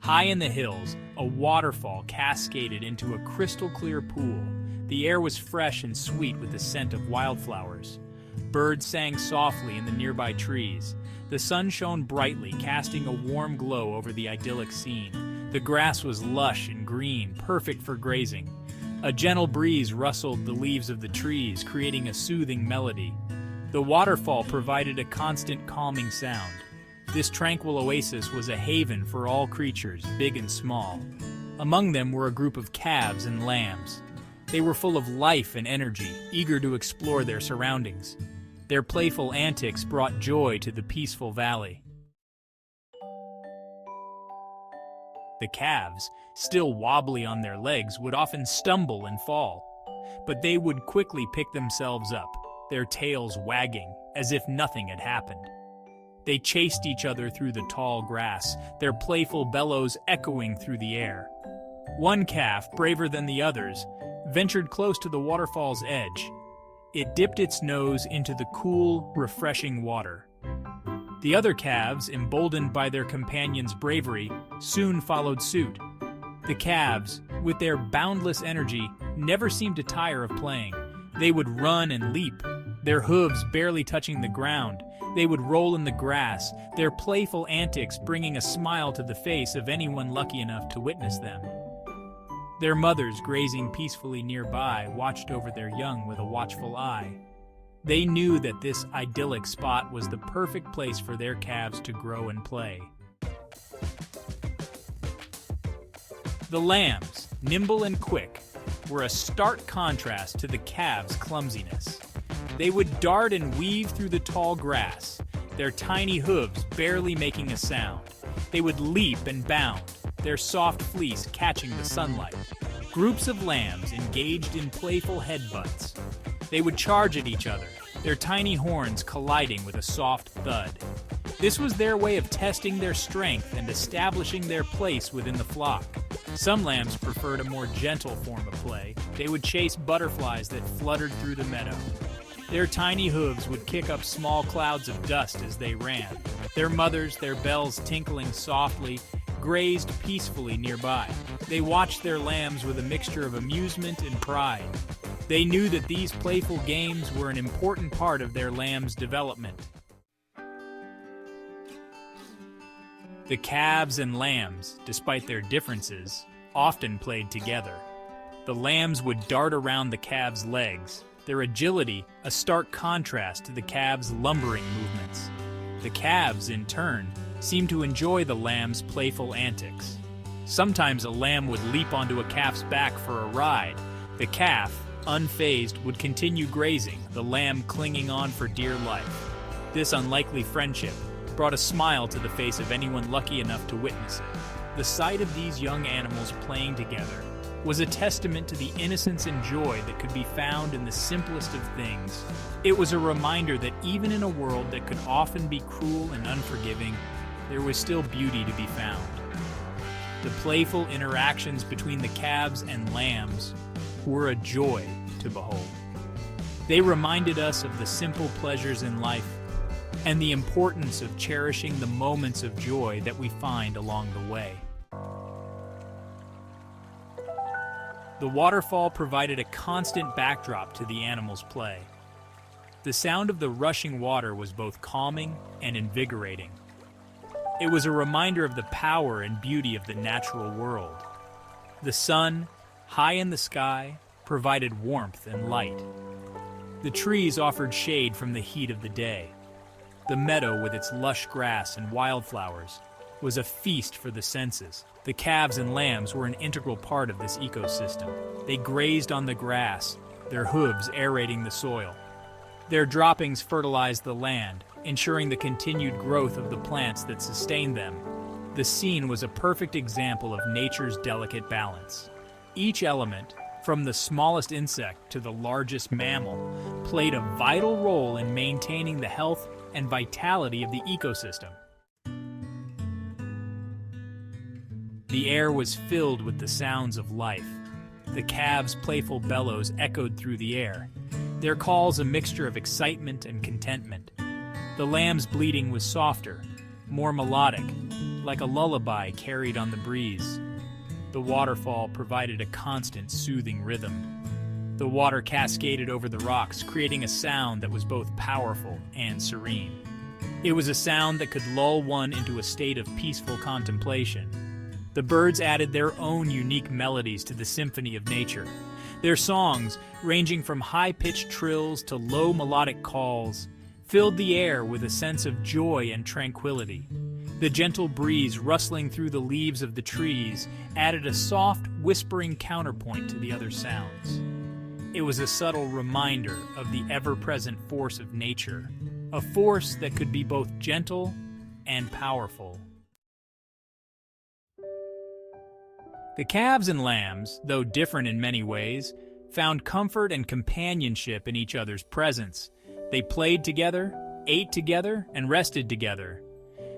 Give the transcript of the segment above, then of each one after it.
High in the hills, a waterfall cascaded into a crystal-clear pool. The air was fresh and sweet with the scent of wildflowers. Birds sang softly in the nearby trees. The sun shone brightly, casting a warm glow over the idyllic scene. The grass was lush and green, perfect for grazing. A gentle breeze rustled the leaves of the trees, creating a soothing melody. The waterfall provided a constant calming sound. This tranquil oasis was a haven for all creatures, big and small. Among them were a group of calves and lambs. They were full of life and energy, eager to explore their surroundings. Their playful antics brought joy to the peaceful valley. The calves, still wobbly on their legs, would often stumble and fall, but they would quickly pick themselves up, their tails wagging as if nothing had happened. They chased each other through the tall grass, their playful bellows echoing through the air. One calf, braver than the others, ventured close to the waterfall's edge. It dipped its nose into the cool, refreshing water. The other calves, emboldened by their companion's bravery, soon followed suit. The calves, with their boundless energy, never seemed to tire of playing. They would run and leap, their hooves barely touching the ground. They would roll in the grass, their playful antics bringing a smile to the face of anyone lucky enough to witness them. Their mothers, grazing peacefully nearby, watched over their young with a watchful eye. They knew that this idyllic spot was the perfect place for their calves to grow and play. The lambs, nimble and quick, were a stark contrast to the calves' clumsiness. They would dart and weave through the tall grass, their tiny hooves barely making a sound. They would leap and bound, their soft fleece catching the sunlight. Groups of lambs engaged in playful headbutts. They would charge at each other, their tiny horns colliding with a soft thud. This was their way of testing their strength and establishing their place within the flock. Some lambs preferred a more gentle form of play. They would chase butterflies that fluttered through the meadow. Their tiny hooves would kick up small clouds of dust as they ran. Their mothers, their bells tinkling softly, grazed peacefully nearby. They watched their lambs with a mixture of amusement and pride. They knew that these playful games were an important part of their lambs' development. The calves and lambs, despite their differences, often played together. The lambs would dart around the calves' legs, their agility a stark contrast to the calves' lumbering movements. The calves, in turn, seemed to enjoy the lamb's playful antics. Sometimes a lamb would leap onto a calf's back for a ride. The calf, unfazed, would continue grazing, the lamb clinging on for dear life. This unlikely friendship brought a smile to the face of anyone lucky enough to witness it. The sight of these young animals playing together was a testament to the innocence and joy that could be found in the simplest of things. It was a reminder that even in a world that could often be cruel and unforgiving, there was still beauty to be found. The playful interactions between the calves and lambs were a joy to behold. They reminded us of the simple pleasures in life and the importance of cherishing the moments of joy that we find along the way. The waterfall provided a constant backdrop to the animals' play. The sound of the rushing water was both calming and invigorating. It was a reminder of the power and beauty of the natural world. The sun, high in the sky, provided warmth and light. The trees offered shade from the heat of the day. The meadow, with its lush grass and wildflowers, was a feast for the senses. The calves and lambs were an integral part of this ecosystem. They grazed on the grass, their hooves aerating the soil. Their droppings fertilized the land, ensuring the continued growth of the plants that sustained them. The scene was a perfect example of nature's delicate balance. Each element, from the smallest insect to the largest mammal, played a vital role in maintaining the health and vitality of the ecosystem. The air was filled with the sounds of life. The calves' playful bellows echoed through the air, their calls a mixture of excitement and contentment. The lamb's bleating was softer, more melodic, like a lullaby carried on the breeze. The waterfall provided a constant, soothing rhythm. The water cascaded over the rocks, creating a sound that was both powerful and serene. It was a sound that could lull one into a state of peaceful contemplation. The birds added their own unique melodies to the symphony of nature. Their songs, ranging from high-pitched trills to low melodic calls, filled the air with a sense of joy and tranquility. The gentle breeze rustling through the leaves of the trees added a soft, whispering counterpoint to the other sounds. It was a subtle reminder of the ever-present force of nature, a force that could be both gentle and powerful. The calves and lambs, though different in many ways, found comfort and companionship in each other's presence. They played together, ate together, and rested together.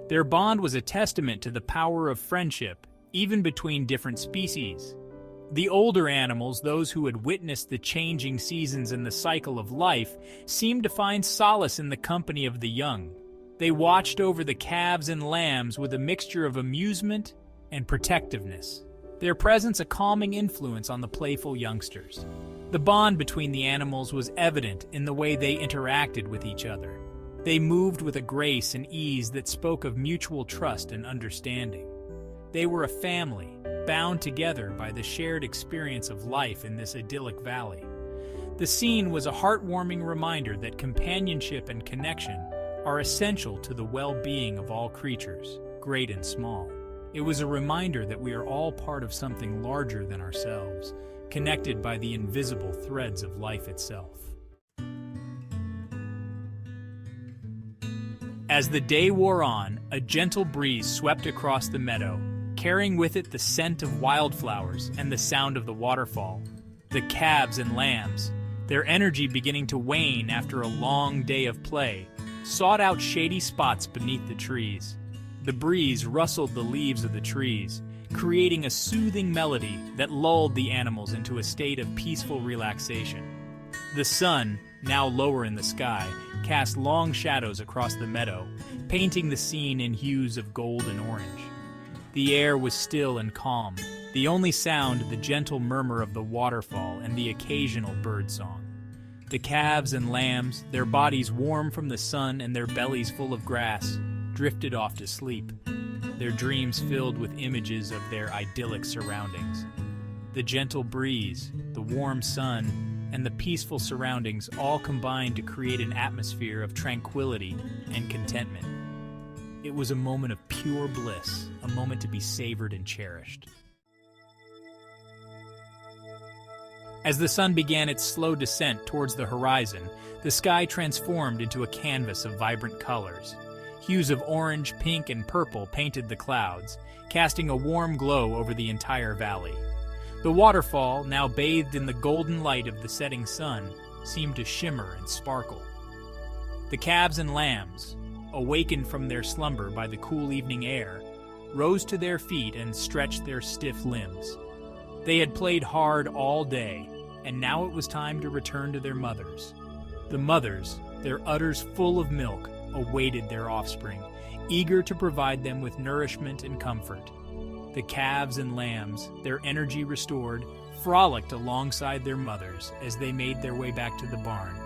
Their bond was a testament to the power of friendship, even between different species. The older animals, those who had witnessed the changing seasons and the cycle of life, seemed to find solace in the company of the young. They watched over the calves and lambs with a mixture of amusement and protectiveness, their presence a calming influence on the playful youngsters. The bond between the animals was evident in the way they interacted with each other. They moved with a grace and ease that spoke of mutual trust and understanding. They were a family, bound together by the shared experience of life in this idyllic valley. The scene was a heartwarming reminder that companionship and connection are essential to the well-being of all creatures, great and small. It was a reminder that we are all part of something larger than ourselves, connected by the invisible threads of life itself. As the day wore on, a gentle breeze swept across the meadow, carrying with it the scent of wildflowers and the sound of the waterfall. The calves and lambs, their energy beginning to wane after a long day of play, sought out shady spots beneath the trees. The breeze rustled the leaves of the trees, creating a soothing melody that lulled the animals into a state of peaceful relaxation. The sun, now lower in the sky, cast long shadows across the meadow, painting the scene in hues of gold and orange. The air was still and calm, the only sound the gentle murmur of the waterfall and the occasional birdsong. The calves and lambs, their bodies warm from the sun and their bellies full of grass, drifted off to sleep, their dreams filled with images of their idyllic surroundings. The gentle breeze, the warm sun, and the peaceful surroundings all combined to create an atmosphere of tranquility and contentment. It was a moment of pure bliss, a moment to be savored and cherished. As the sun began its slow descent towards the horizon, the sky transformed into a canvas of vibrant colors. Hues of orange, pink, and purple painted the clouds, casting a warm glow over the entire valley. The waterfall, now bathed in the golden light of the setting sun, seemed to shimmer and sparkle. The calves and lambs, awakened from their slumber by the cool evening air, rose to their feet and stretched their stiff limbs. They had played hard all day, and now it was time to return to their mothers. The mothers, their udders full of milk, awaited their offspring, eager to provide them with nourishment and comfort. The calves and lambs, their energy restored, frolicked alongside their mothers as they made their way back to the barn.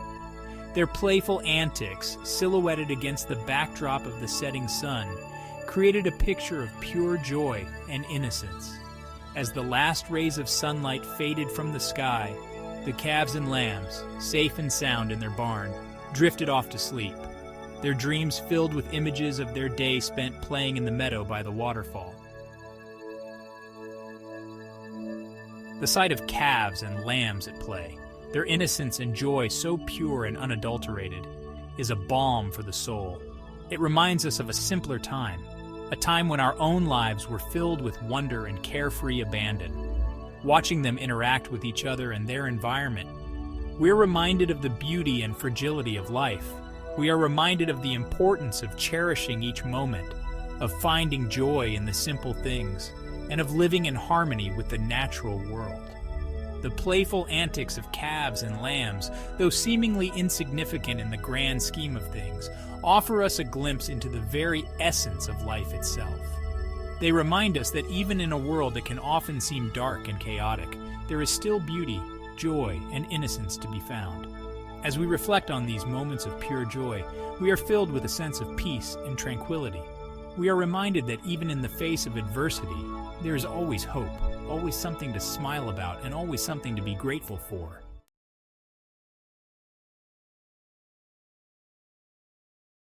Their playful antics, silhouetted against the backdrop of the setting sun, created a picture of pure joy and innocence. As the last rays of sunlight faded from the sky, the calves and lambs, safe and sound in their barn, drifted off to sleep, their dreams filled with images of their day spent playing in the meadow by the waterfall. The sight of calves and lambs at play, their innocence and joy so pure and unadulterated, is a balm for the soul. It reminds us of a simpler time, a time when our own lives were filled with wonder and carefree abandon. Watching them interact with each other and their environment, we're reminded of the beauty and fragility of life. We are reminded of the importance of cherishing each moment, of finding joy in the simple things, and of living in harmony with the natural world. The playful antics of calves and lambs, though seemingly insignificant in the grand scheme of things, offer us a glimpse into the very essence of life itself. They remind us that even in a world that can often seem dark and chaotic, there is still beauty, joy, and innocence to be found. As we reflect on these moments of pure joy, we are filled with a sense of peace and tranquility. We are reminded that even in the face of adversity, there is always hope, always something to smile about, and always something to be grateful for.